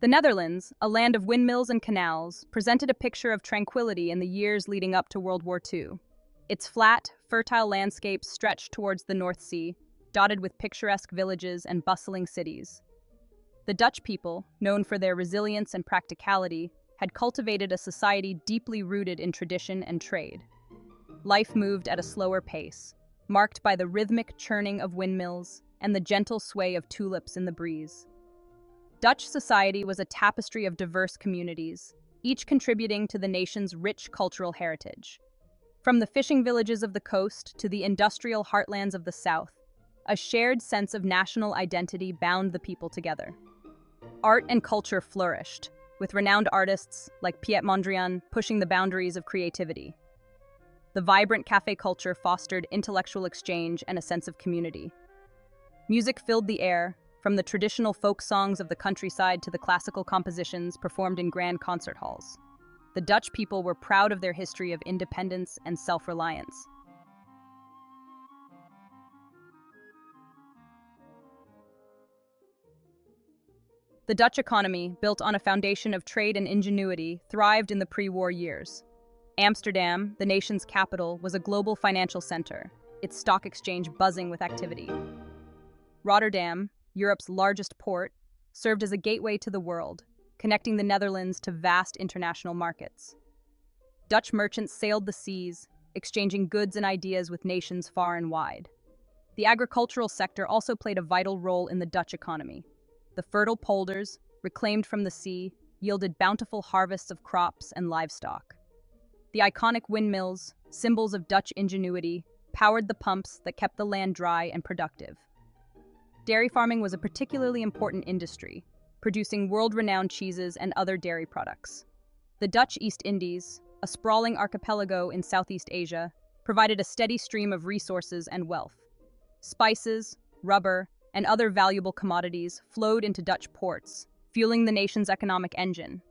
The Netherlands, a land of windmills and canals, presented a picture of tranquility in the years leading up to World War II. Its flat, fertile landscapes stretched towards the North Sea, dotted with picturesque villages and bustling cities. The Dutch people, known for their resilience and practicality, had cultivated a society deeply rooted in tradition and trade. Life moved at a slower pace, marked by the rhythmic churning of windmills and the gentle sway of tulips in the breeze. Dutch society was a tapestry of diverse communities, each contributing to the nation's rich cultural heritage. From the fishing villages of the coast to the industrial heartlands of the south, a shared sense of national identity bound the people together. Art and culture flourished, with renowned artists like Piet Mondrian pushing the boundaries of creativity. The vibrant cafe culture fostered intellectual exchange and a sense of community. Music filled the air, from the traditional folk songs of the countryside to the classical compositions performed in grand concert halls. The Dutch people were proud of their history of independence and self-reliance. The Dutch economy, built on a foundation of trade and ingenuity, thrived in the pre-war years. Amsterdam, the nation's capital, was a global financial center, its stock exchange buzzing with activity. Rotterdam, Europe's largest port, served as a gateway to the world, connecting the Netherlands to vast international markets. Dutch merchants sailed the seas, exchanging goods and ideas with nations far and wide. The agricultural sector also played a vital role in the Dutch economy. The fertile polders, reclaimed from the sea, yielded bountiful harvests of crops and livestock. The iconic windmills, symbols of Dutch ingenuity, powered the pumps that kept the land dry and productive. Dairy farming was a particularly important industry, producing world-renowned cheeses and other dairy products. The Dutch East Indies, a sprawling archipelago in Southeast Asia, provided a steady stream of resources and wealth. Spices, rubber, and other valuable commodities flowed into Dutch ports, fueling the nation's economic engine.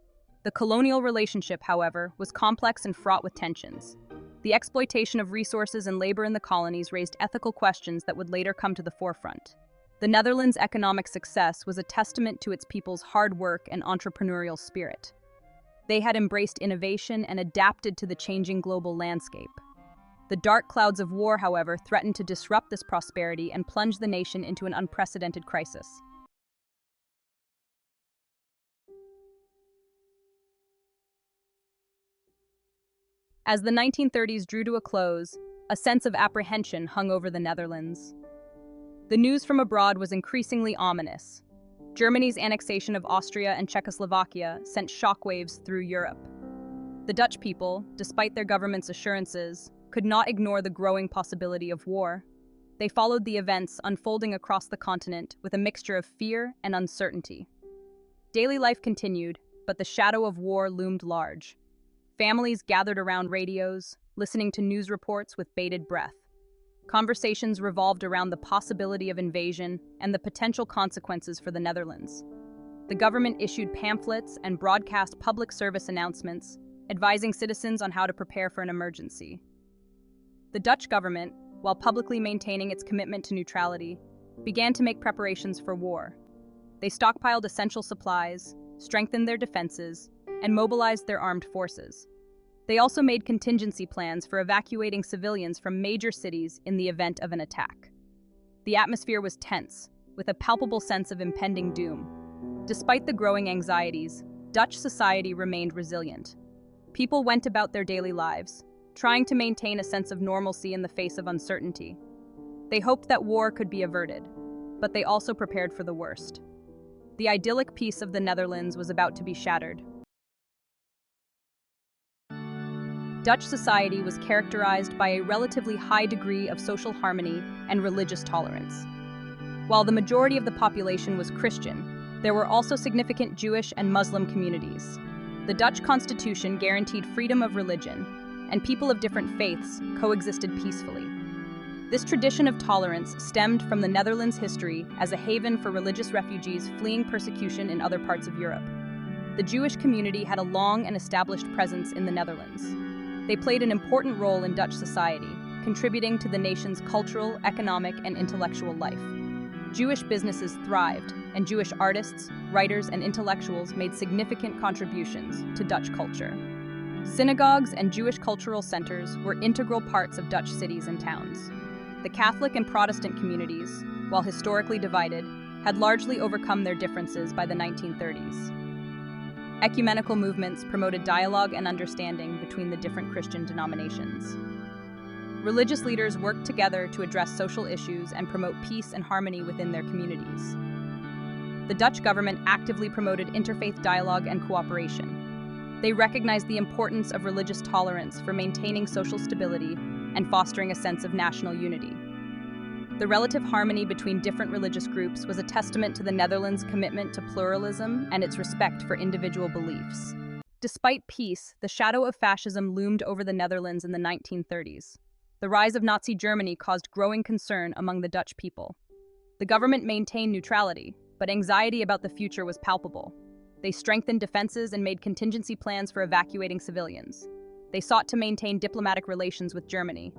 The colonial relationship, however, was complex and fraught with tensions. The exploitation of resources and labor in the colonies raised ethical questions that would later come to the forefront. The Netherlands' economic success was a testament to its people's hard work and entrepreneurial spirit. They had embraced innovation and adapted to the changing global landscape. The dark clouds of war, however, threatened to disrupt this prosperity and plunge the nation into an unprecedented crisis. As the 1930s drew to a close, a sense of apprehension hung over the Netherlands. The news from abroad was increasingly ominous. Germany's annexation of Austria and Czechoslovakia sent shockwaves through Europe. The Dutch people, despite their government's assurances, could not ignore the growing possibility of war. They followed the events unfolding across the continent with a mixture of fear and uncertainty. Daily life continued, but the shadow of war loomed large. Families gathered around radios, listening to news reports with bated breath. Conversations revolved around the possibility of invasion and the potential consequences for the Netherlands. The government issued pamphlets and broadcast public service announcements, advising citizens on how to prepare for an emergency. The Dutch government, while publicly maintaining its commitment to neutrality, began to make preparations for war. They stockpiled essential supplies, strengthened their defenses, and mobilized their armed forces. They also made contingency plans for evacuating civilians from major cities in the event of an attack. The atmosphere was tense, with a palpable sense of impending doom. Despite the growing anxieties, Dutch society remained resilient. People went about their daily lives, trying to maintain a sense of normalcy in the face of uncertainty. They hoped that war could be averted, but they also prepared for the worst. The idyllic peace of the Netherlands was about to be shattered. Dutch society was characterized by a relatively high degree of social harmony and religious tolerance. While the majority of the population was Christian, there were also significant Jewish and Muslim communities. The Dutch constitution guaranteed freedom of religion, and people of different faiths coexisted peacefully. This tradition of tolerance stemmed from the Netherlands' history as a haven for religious refugees fleeing persecution in other parts of Europe. The Jewish community had a long and established presence in the Netherlands. They played an important role in Dutch society, contributing to the nation's cultural, economic, and intellectual life. Jewish businesses thrived, and Jewish artists, writers, and intellectuals made significant contributions to Dutch culture. Synagogues and Jewish cultural centers were integral parts of Dutch cities and towns. The Catholic and Protestant communities, while historically divided, had largely overcome their differences by the 1930s. Ecumenical movements promoted dialogue and understanding between the different Christian denominations. Religious leaders worked together to address social issues and promote peace and harmony within their communities. The Dutch government actively promoted interfaith dialogue and cooperation. They recognized the importance of religious tolerance for maintaining social stability and fostering a sense of national unity. The relative harmony between different religious groups was a testament to the Netherlands' commitment to pluralism and its respect for individual beliefs. Despite peace, the shadow of fascism loomed over the Netherlands in the 1930s. The rise of Nazi Germany caused growing concern among the Dutch people. The government maintained neutrality, but anxiety about the future was palpable. They strengthened defenses and made contingency plans for evacuating civilians. They sought to maintain diplomatic relations with Germany.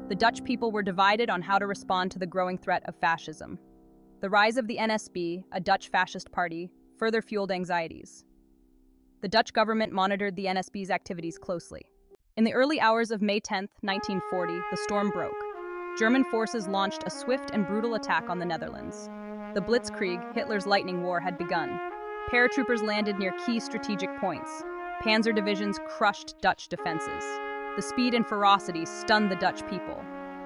The Dutch people were divided on how to respond to the growing threat of fascism. The rise of the NSB, a Dutch fascist party, further fueled anxieties. The Dutch government monitored the NSB's activities closely. In the early hours of May 10, 1940, the storm broke. German forces launched a swift and brutal attack on the Netherlands. The Blitzkrieg, Hitler's lightning war, had begun. Paratroopers landed near key strategic points. Panzer divisions crushed Dutch defenses. The speed and ferocity stunned the Dutch people.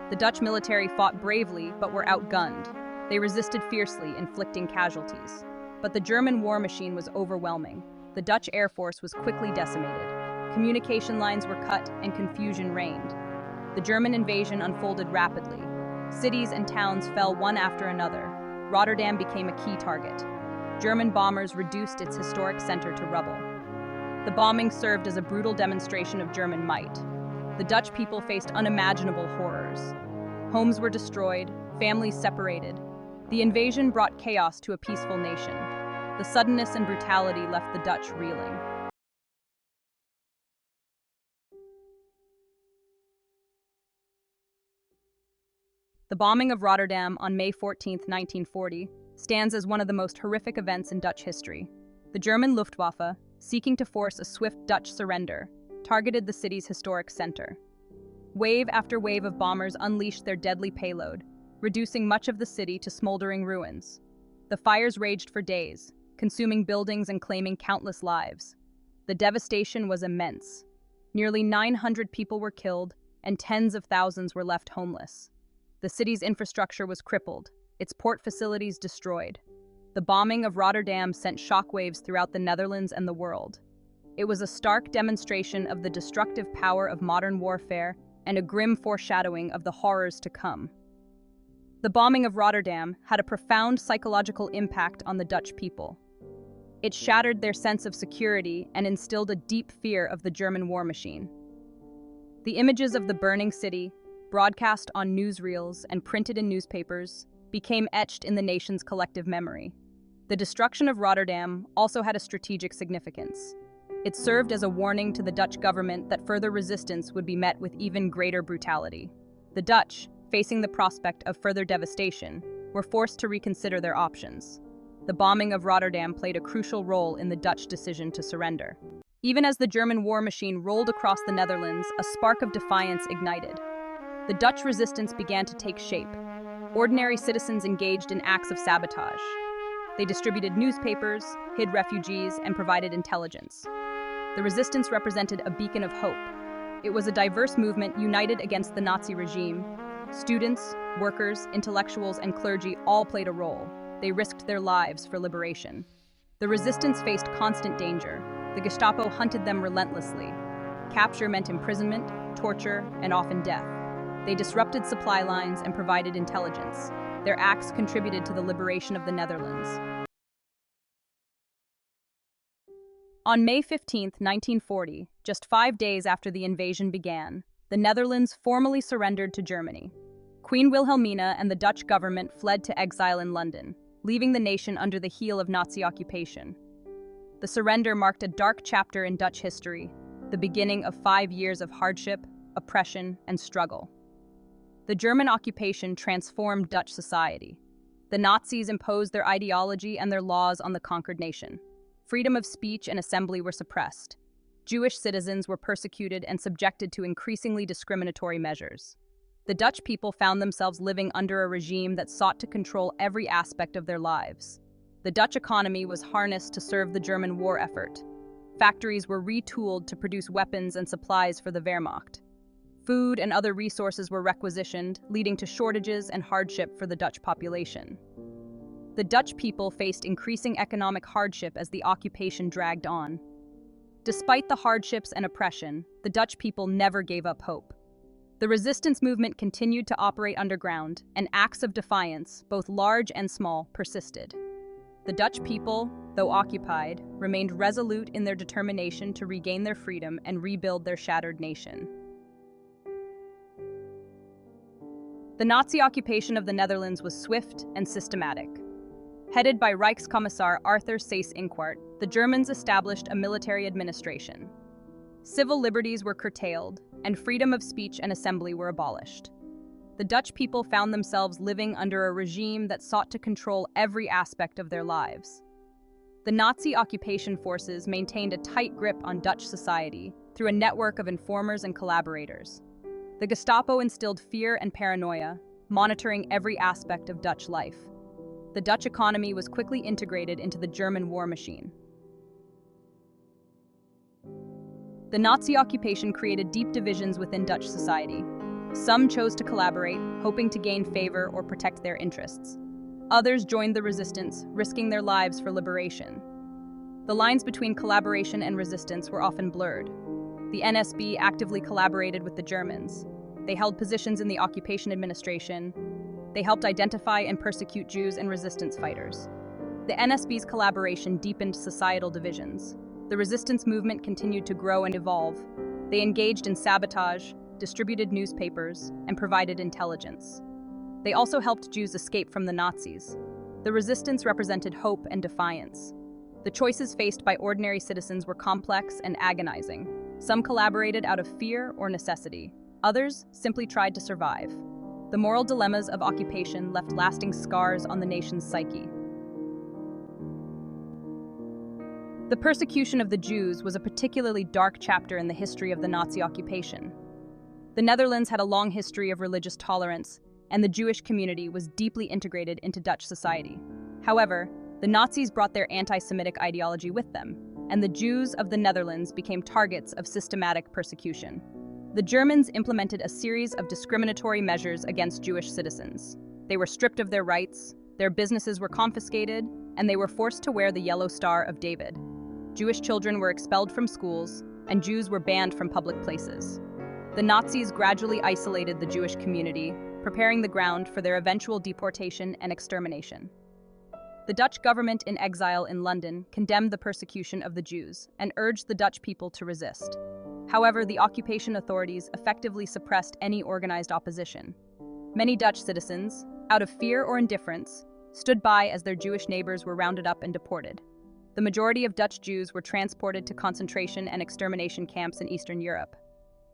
The Dutch military fought bravely but were outgunned. They resisted fiercely, inflicting casualties. But the German war machine was overwhelming. The Dutch Air Force was quickly decimated. Communication lines were cut and confusion reigned. The German invasion unfolded rapidly. Cities and towns fell one after another. Rotterdam became a key target. German bombers reduced its historic center to rubble. The bombing served as a brutal demonstration of German might. The Dutch people faced unimaginable horrors. Homes were destroyed, families separated. The invasion brought chaos to a peaceful nation. The suddenness and brutality left the Dutch reeling. The bombing of Rotterdam on May 14, 1940, stands as one of the most horrific events in Dutch history. The German Luftwaffe, seeking to force a swift Dutch surrender, targeted the city's historic center. Wave after wave of bombers unleashed their deadly payload, reducing much of the city to smoldering ruins. The fires raged for days, consuming buildings and claiming countless lives. The devastation was immense. Nearly 900 people were killed, and tens of thousands were left homeless. The city's infrastructure was crippled, its port facilities destroyed. The bombing of Rotterdam sent shockwaves throughout the Netherlands and the world. It was a stark demonstration of the destructive power of modern warfare and a grim foreshadowing of the horrors to come. The bombing of Rotterdam had a profound psychological impact on the Dutch people. It shattered their sense of security and instilled a deep fear of the German war machine. The images of the burning city, broadcast on newsreels and printed in newspapers, became etched in the nation's collective memory. The destruction of Rotterdam also had a strategic significance. It served as a warning to the Dutch government that further resistance would be met with even greater brutality. The Dutch, facing the prospect of further devastation, were forced to reconsider their options. The bombing of Rotterdam played a crucial role in the Dutch decision to surrender. Even as the German war machine rolled across the Netherlands, a spark of defiance ignited. The Dutch resistance began to take shape. Ordinary citizens engaged in acts of sabotage. They distributed newspapers, hid refugees, and provided intelligence. The resistance represented a beacon of hope. It was a diverse movement united against the Nazi regime. Students, workers, intellectuals, and clergy all played a role. They risked their lives for liberation. The resistance faced constant danger. The Gestapo hunted them relentlessly. Capture meant imprisonment, torture, and often death. They disrupted supply lines and provided intelligence. Their acts contributed to the liberation of the Netherlands. On May 15, 1940, just 5 days after the invasion began, the Netherlands formally surrendered to Germany. Queen Wilhelmina and the Dutch government fled to exile in London, leaving the nation under the heel of Nazi occupation. The surrender marked a dark chapter in Dutch history, the beginning of 5 years of hardship, oppression, and struggle. The German occupation transformed Dutch society. The Nazis imposed their ideology and their laws on the conquered nation. Freedom of speech and assembly were suppressed. Jewish citizens were persecuted and subjected to increasingly discriminatory measures. The Dutch people found themselves living under a regime that sought to control every aspect of their lives. The Dutch economy was harnessed to serve the German war effort. Factories were retooled to produce weapons and supplies for the Wehrmacht. Food and other resources were requisitioned, leading to shortages and hardship for the Dutch population. The Dutch people faced increasing economic hardship as the occupation dragged on. Despite the hardships and oppression, the Dutch people never gave up hope. The resistance movement continued to operate underground, and acts of defiance, both large and small, persisted. The Dutch people, though occupied, remained resolute in their determination to regain their freedom and rebuild their shattered nation. The Nazi occupation of the Netherlands was swift and systematic. Headed by Reichskommissar Arthur Seyss-Inquart, the Germans established a military administration. Civil liberties were curtailed, and freedom of speech and assembly were abolished. The Dutch people found themselves living under a regime that sought to control every aspect of their lives. The Nazi occupation forces maintained a tight grip on Dutch society through a network of informers and collaborators. The Gestapo instilled fear and paranoia, monitoring every aspect of Dutch life. The Dutch economy was quickly integrated into the German war machine. The Nazi occupation created deep divisions within Dutch society. Some chose to collaborate, hoping to gain favor or protect their interests. Others joined the resistance, risking their lives for liberation. The lines between collaboration and resistance were often blurred. The NSB actively collaborated with the Germans. They held positions in the occupation administration. They helped identify and persecute Jews and resistance fighters. The NSB's collaboration deepened societal divisions. The resistance movement continued to grow and evolve. They engaged in sabotage, distributed newspapers, and provided intelligence. They also helped Jews escape from the Nazis. The resistance represented hope and defiance. The choices faced by ordinary citizens were complex and agonizing. Some collaborated out of fear or necessity. Others simply tried to survive. The moral dilemmas of occupation left lasting scars on the nation's psyche. The persecution of the Jews was a particularly dark chapter in the history of the Nazi occupation. The Netherlands had a long history of religious tolerance, and the Jewish community was deeply integrated into Dutch society. However, the Nazis brought their anti-Semitic ideology with them, and the Jews of the Netherlands became targets of systematic persecution. The Germans implemented a series of discriminatory measures against Jewish citizens. They were stripped of their rights, their businesses were confiscated, and they were forced to wear the Yellow Star of David. Jewish children were expelled from schools, and Jews were banned from public places. The Nazis gradually isolated the Jewish community, preparing the ground for their eventual deportation and extermination. The Dutch government in exile in London condemned the persecution of the Jews and urged the Dutch people to resist. However, the occupation authorities effectively suppressed any organized opposition. Many Dutch citizens, out of fear or indifference, stood by as their Jewish neighbors were rounded up and deported. The majority of Dutch Jews were transported to concentration and extermination camps in Eastern Europe.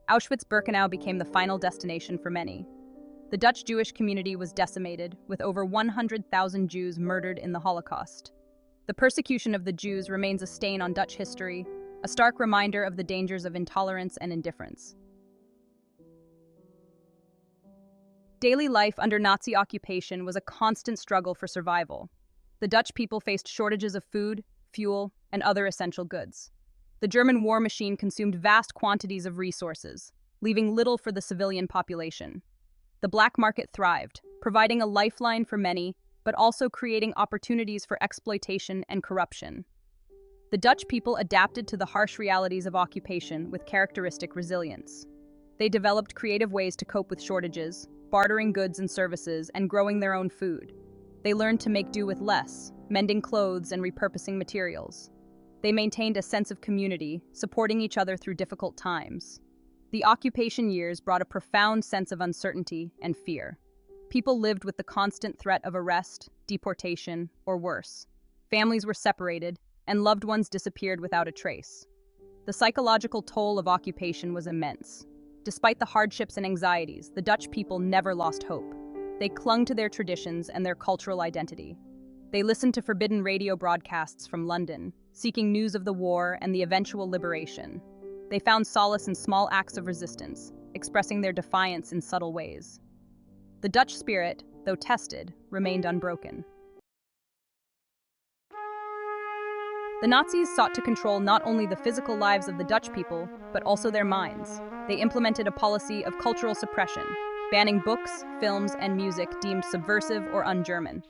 Auschwitz-Birkenau became the final destination for many. The Dutch Jewish community was decimated, with over 100,000 Jews murdered in the Holocaust. The persecution of the Jews remains a stain on Dutch history, a stark reminder of the dangers of intolerance and indifference. Daily life under Nazi occupation was a constant struggle for survival. The Dutch people faced shortages of food, fuel, and other essential goods. The German war machine consumed vast quantities of resources, leaving little for the civilian population. The black market thrived, providing a lifeline for many, but also creating opportunities for exploitation and corruption. The Dutch people adapted to the harsh realities of occupation with characteristic resilience. They developed creative ways to cope with shortages, bartering goods and services, and growing their own food. They learned to make do with less, mending clothes and repurposing materials. They maintained a sense of community, supporting each other through difficult times. The occupation years brought a profound sense of uncertainty and fear. People lived with the constant threat of arrest, deportation, or worse. Families were separated, and loved ones disappeared without a trace. The psychological toll of occupation was immense. Despite the hardships and anxieties, the Dutch people never lost hope. They clung to their traditions and their cultural identity. They listened to forbidden radio broadcasts from London, seeking news of the war and the eventual liberation. They found solace in small acts of resistance, expressing their defiance in subtle ways. The Dutch spirit, though tested, remained unbroken. The Nazis sought to control not only the physical lives of the Dutch people, but also their minds. They implemented a policy of cultural suppression, banning books, films, and music deemed subversive or un-German.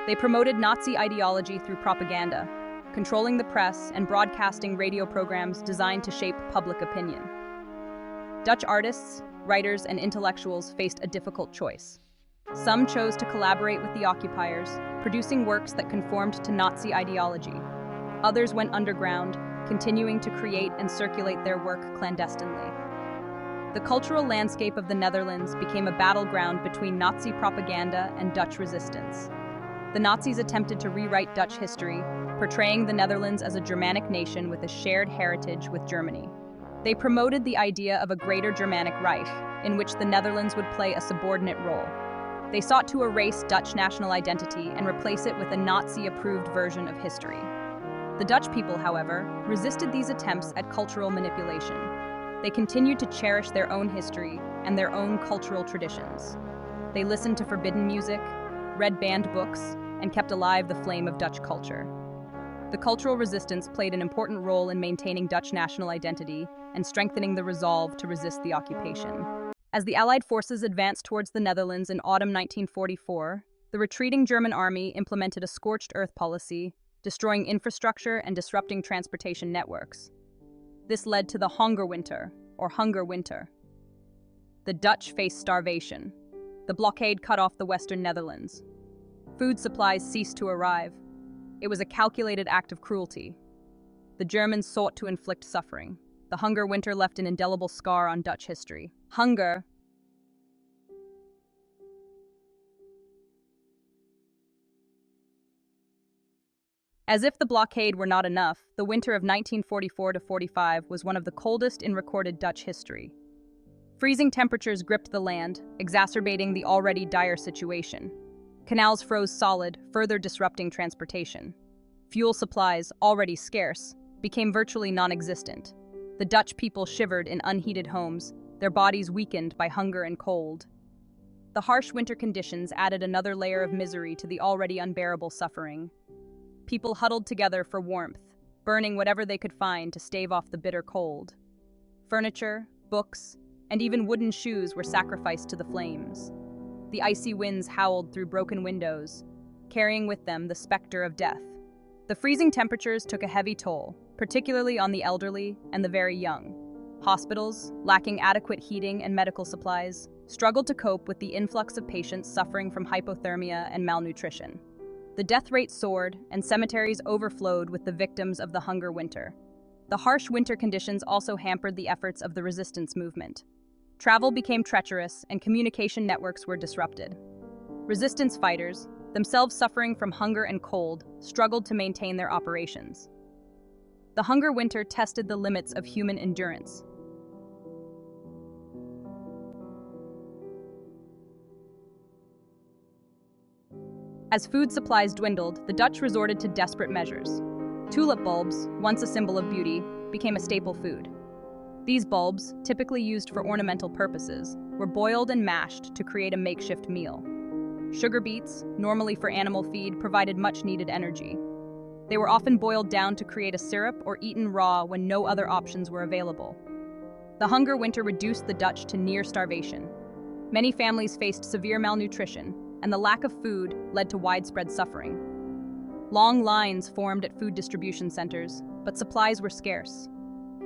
They promoted Nazi ideology through propaganda, controlling the press and broadcasting radio programs designed to shape public opinion. Dutch artists, writers, and intellectuals faced a difficult choice. Some chose to collaborate with the occupiers, producing works that conformed to Nazi ideology. Others went underground, continuing to create and circulate their work clandestinely. The cultural landscape of the Netherlands became a battleground between Nazi propaganda and Dutch resistance. The Nazis attempted to rewrite Dutch history, portraying the Netherlands as a Germanic nation with a shared heritage with Germany. They promoted the idea of a greater Germanic Reich, in which the Netherlands would play a subordinate role. They sought to erase Dutch national identity and replace it with a Nazi-approved version of history. The Dutch people, however, resisted these attempts at cultural manipulation. They continued to cherish their own history and their own cultural traditions. They listened to forbidden music, read banned books, and kept alive the flame of Dutch culture. The cultural resistance played an important role in maintaining Dutch national identity and strengthening the resolve to resist the occupation. As the Allied forces advanced towards the Netherlands in autumn 1944, the retreating German army implemented a scorched earth policy, destroying infrastructure and disrupting transportation networks. This led to the Hongerwinter, or Hunger Winter. The Dutch faced starvation. The blockade cut off the Western Netherlands. Food supplies ceased to arrive. It was a calculated act of cruelty. The Germans sought to inflict suffering. The Hunger Winter left an indelible scar on Dutch history. Hunger. As if the blockade were not enough, the winter of 1944-45 was one of the coldest in recorded Dutch history. Freezing temperatures gripped the land, exacerbating the already dire situation. Canals froze solid, further disrupting transportation. Fuel supplies, already scarce, became virtually non-existent. The Dutch people shivered in unheated homes, their bodies weakened by hunger and cold. The harsh winter conditions added another layer of misery to the already unbearable suffering. People huddled together for warmth, burning whatever they could find to stave off the bitter cold. Furniture, books, and even wooden shoes were sacrificed to the flames. The icy winds howled through broken windows, carrying with them the specter of death. The freezing temperatures took a heavy toll, particularly on the elderly and the very young. Hospitals, lacking adequate heating and medical supplies, struggled to cope with the influx of patients suffering from hypothermia and malnutrition. The death rate soared, and cemeteries overflowed with the victims of the Hunger Winter. The harsh winter conditions also hampered the efforts of the resistance movement. Travel became treacherous, and communication networks were disrupted. Resistance fighters, themselves suffering from hunger and cold, struggled to maintain their operations. The Hunger Winter tested the limits of human endurance. As food supplies dwindled, the Dutch resorted to desperate measures. Tulip bulbs, once a symbol of beauty, became a staple food. These bulbs, typically used for ornamental purposes, were boiled and mashed to create a makeshift meal. Sugar beets, normally for animal feed, provided much-needed energy. They were often boiled down to create a syrup or eaten raw when no other options were available. The Hunger Winter reduced the Dutch to near starvation. Many families faced severe malnutrition, and the lack of food led to widespread suffering. Long lines formed at food distribution centers, but supplies were scarce.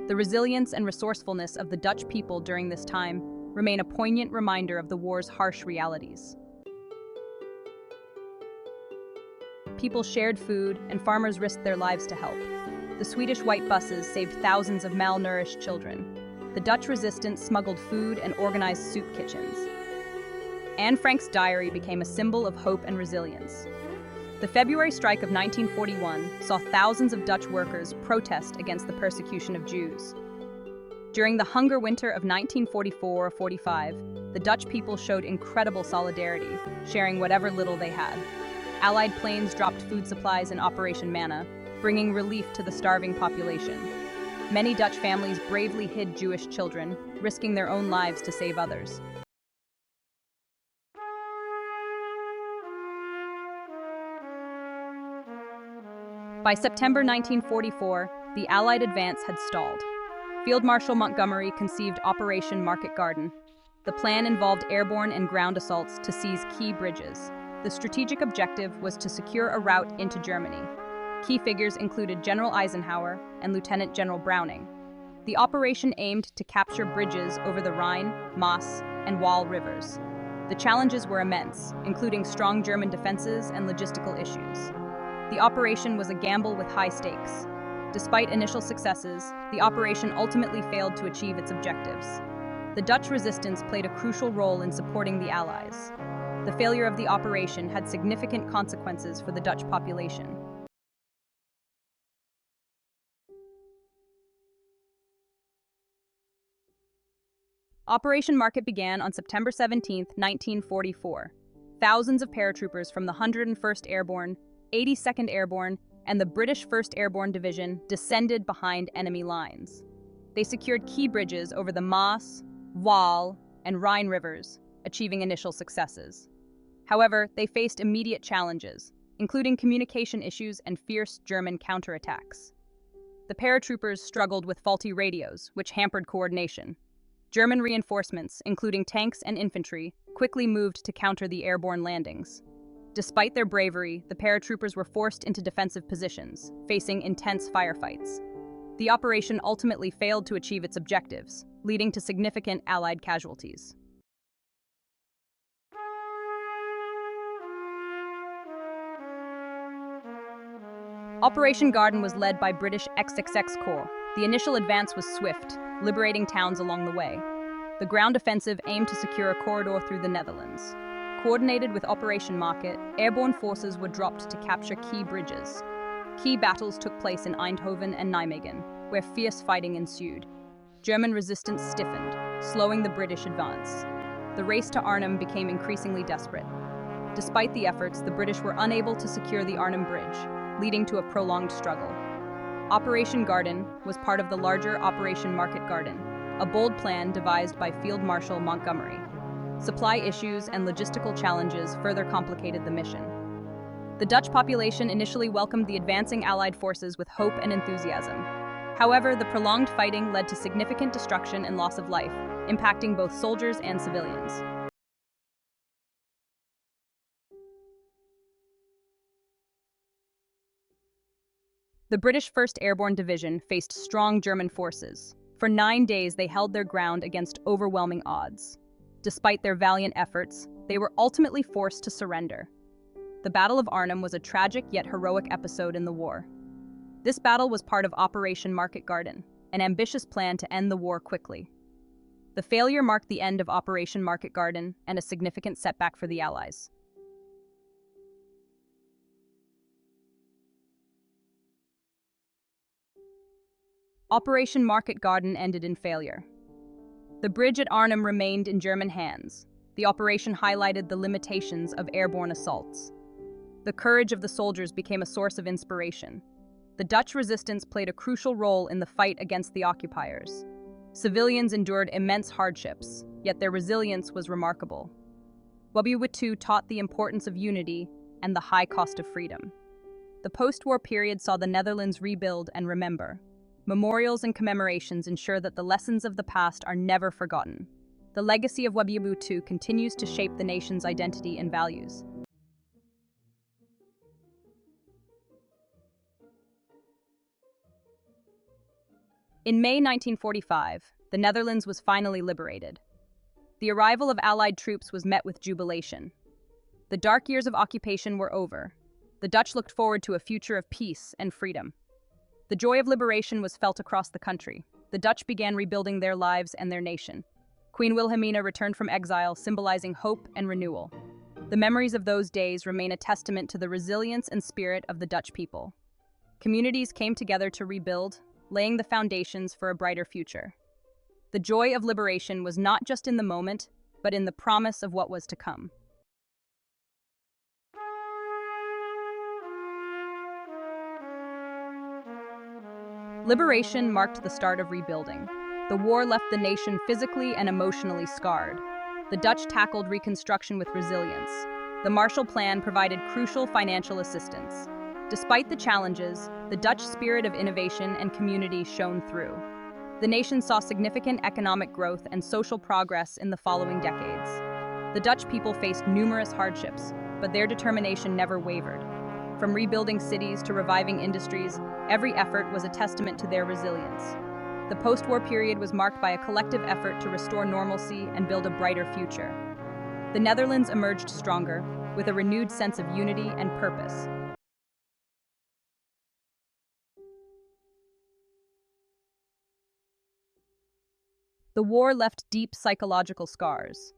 The resilience and resourcefulness of the Dutch people during this time remain a poignant reminder of the war's harsh realities. People shared food, and farmers risked their lives to help. The Swedish white buses saved thousands of malnourished children. The Dutch resistance smuggled food and organized soup kitchens. Anne Frank's diary became a symbol of hope and resilience. The February strike of 1941 saw thousands of Dutch workers protest against the persecution of Jews. During the hunger winter of 1944-45, the Dutch people showed incredible solidarity, sharing whatever little they had. Allied planes dropped food supplies in Operation Manna, bringing relief to the starving population. Many Dutch families bravely hid Jewish children, risking their own lives to save others. By September 1944, the Allied advance had stalled. Field Marshal Montgomery conceived Operation Market Garden. The plan involved airborne and ground assaults to seize key bridges. The strategic objective was to secure a route into Germany. Key figures included General Eisenhower and Lieutenant General Browning. The operation aimed to capture bridges over the Rhine, Maas, and Waal rivers. The challenges were immense, including strong German defenses and logistical issues. The operation was a gamble with high stakes. Despite initial successes, the operation ultimately failed to achieve its objectives. The Dutch resistance played a crucial role in supporting the Allies. The failure of the operation had significant consequences for the Dutch population. Operation Market began on September 17, 1944. Thousands of paratroopers from the 101st Airborne, 82nd Airborne, and the British 1st Airborne Division descended behind enemy lines. They secured key bridges over the Maas, Waal, and Rhine rivers, achieving initial successes. However, they faced immediate challenges, including communication issues and fierce German counterattacks. The paratroopers struggled with faulty radios, which hampered coordination. German reinforcements, including tanks and infantry, quickly moved to counter the airborne landings. Despite their bravery, the paratroopers were forced into defensive positions, facing intense firefights. The operation ultimately failed to achieve its objectives, leading to significant Allied casualties. Operation Garden was led by British XXX Corps. The initial advance was swift, liberating towns along the way. The ground offensive aimed to secure a corridor through the Netherlands. Coordinated with Operation Market, airborne forces were dropped to capture key bridges. Key battles took place in Eindhoven and Nijmegen, where fierce fighting ensued. German resistance stiffened, slowing the British advance. The race to Arnhem became increasingly desperate. Despite the efforts, the British were unable to secure the Arnhem Bridge, leading to a prolonged struggle. Operation Garden was part of the larger Operation Market Garden, a bold plan devised by Field Marshal Montgomery. Supply issues and logistical challenges further complicated the mission. The Dutch population initially welcomed the advancing Allied forces with hope and enthusiasm. However, the prolonged fighting led to significant destruction and loss of life, impacting both soldiers and civilians. The British 1st Airborne Division faced strong German forces. For 9 days, they held their ground against overwhelming odds. Despite their valiant efforts, they were ultimately forced to surrender. The Battle of Arnhem was a tragic yet heroic episode in the war. This battle was part of Operation Market Garden, an ambitious plan to end the war quickly. The failure marked the end of Operation Market Garden and a significant setback for the Allies. Operation Market Garden ended in failure. The bridge at Arnhem remained in German hands. The operation highlighted the limitations of airborne assaults. The courage of the soldiers became a source of inspiration. The Dutch resistance played a crucial role in the fight against the occupiers. Civilians endured immense hardships, yet their resilience was remarkable. WWII taught the importance of unity and the high cost of freedom. The post-war period saw the Netherlands rebuild and remember. Memorials and commemorations ensure that the lessons of the past are never forgotten. The legacy of WWII continues to shape the nation's identity and values. In May 1945, the Netherlands was finally liberated. The arrival of Allied troops was met with jubilation. The dark years of occupation were over. The Dutch looked forward to a future of peace and freedom. The joy of liberation was felt across the country. The Dutch began rebuilding their lives and their nation. Queen Wilhelmina returned from exile, symbolizing hope and renewal. The memories of those days remain a testament to the resilience and spirit of the Dutch people. Communities came together to rebuild, laying the foundations for a brighter future. The joy of liberation was not just in the moment, but in the promise of what was to come. Liberation marked the start of rebuilding. The war left the nation physically and emotionally scarred. The Dutch tackled Reconstruction with resilience. The Marshall Plan provided crucial financial assistance. Despite the challenges, the Dutch spirit of innovation and community shone through. The nation saw significant economic growth and social progress in the following decades. The Dutch people faced numerous hardships, but their determination never wavered. From rebuilding cities to reviving industries, every effort was a testament to their resilience. The post-war period was marked by a collective effort to restore normalcy and build a brighter future. The Netherlands emerged stronger, with a renewed sense of unity and purpose. The war left deep psychological scars.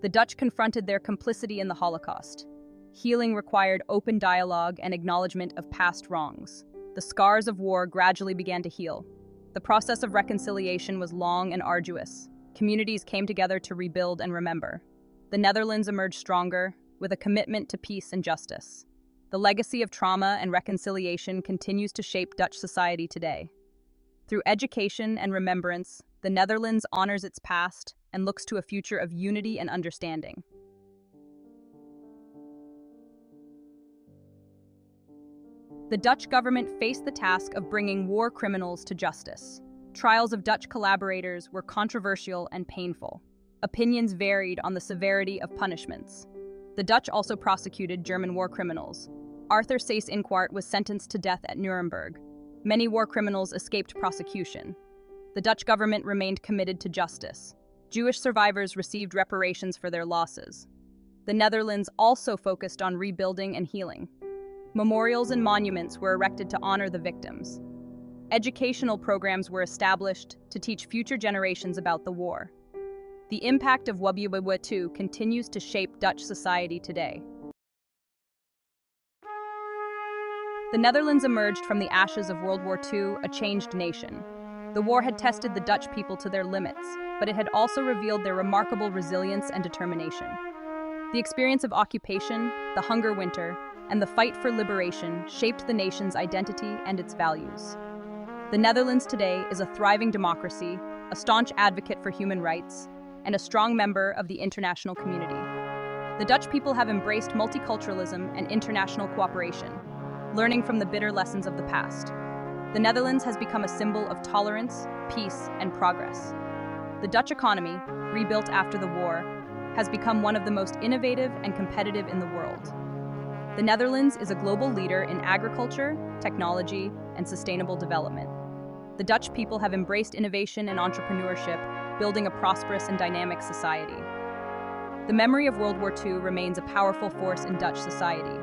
The Dutch confronted their complicity in the Holocaust. Healing required open dialogue and acknowledgement of past wrongs. The scars of war gradually began to heal. The process of reconciliation was long and arduous. Communities came together to rebuild and remember. The Netherlands emerged stronger, with a commitment to peace and justice. The legacy of trauma and reconciliation continues to shape Dutch society today. Through education and remembrance, the Netherlands honors its past and looks to a future of unity and understanding. The Dutch government faced the task of bringing war criminals to justice. Trials of Dutch collaborators were controversial and painful. Opinions varied on the severity of punishments. The Dutch also prosecuted German war criminals. Arthur Seyss-Inquart was sentenced to death at Nuremberg. Many war criminals escaped prosecution. The Dutch government remained committed to justice. Jewish survivors received reparations for their losses. The Netherlands also focused on rebuilding and healing. Memorials and monuments were erected to honor the victims. Educational programs were established to teach future generations about the war. The impact of WWII continues to shape Dutch society today. The Netherlands emerged from the ashes of World War II a changed nation. The war had tested the Dutch people to their limits, but it had also revealed their remarkable resilience and determination. The experience of occupation, the hunger winter, and the fight for liberation shaped the nation's identity and its values. The Netherlands today is a thriving democracy, a staunch advocate for human rights, and a strong member of the international community. The Dutch people have embraced multiculturalism and international cooperation, learning from the bitter lessons of the past. The Netherlands has become a symbol of tolerance, peace, and progress. The Dutch economy, rebuilt after the war, has become one of the most innovative and competitive in the world. The Netherlands is a global leader in agriculture, technology, and sustainable development. The Dutch people have embraced innovation and entrepreneurship, building a prosperous and dynamic society. The memory of World War II remains a powerful force in Dutch society.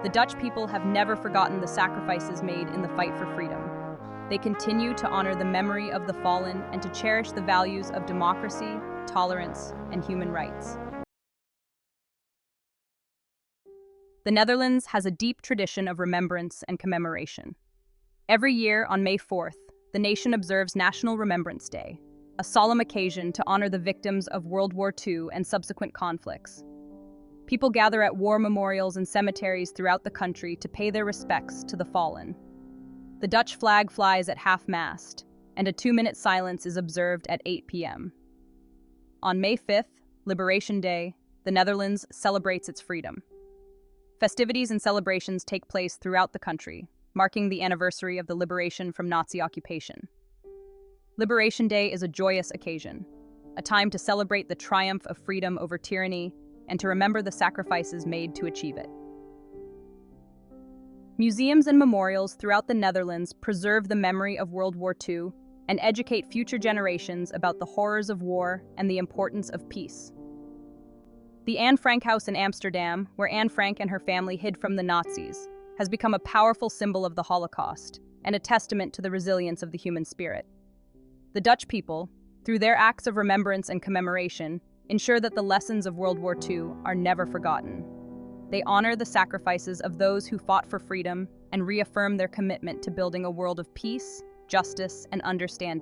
The Dutch people have never forgotten the sacrifices made in the fight for freedom. They continue to honor the memory of the fallen and to cherish the values of democracy, tolerance, and human rights. The Netherlands has a deep tradition of remembrance and commemoration. Every year on May 4th, the nation observes National Remembrance Day, a solemn occasion to honor the victims of World War II and subsequent conflicts. People gather at war memorials and cemeteries throughout the country to pay their respects to the fallen. The Dutch flag flies at half-mast, and a 2-minute silence is observed at 8 p.m. On May 5th, Liberation Day, the Netherlands celebrates its freedom. Festivities and celebrations take place throughout the country, marking the anniversary of the liberation from Nazi occupation. Liberation Day is a joyous occasion, a time to celebrate the triumph of freedom over tyranny and to remember the sacrifices made to achieve it. Museums and memorials throughout the Netherlands preserve the memory of World War II and educate future generations about the horrors of war and the importance of peace. The Anne Frank House in Amsterdam, where Anne Frank and her family hid from the Nazis, has become a powerful symbol of the Holocaust and a testament to the resilience of the human spirit. The Dutch people, through their acts of remembrance and commemoration, ensure that the lessons of World War II are never forgotten. They honor the sacrifices of those who fought for freedom and reaffirm their commitment to building a world of peace, justice, and understanding.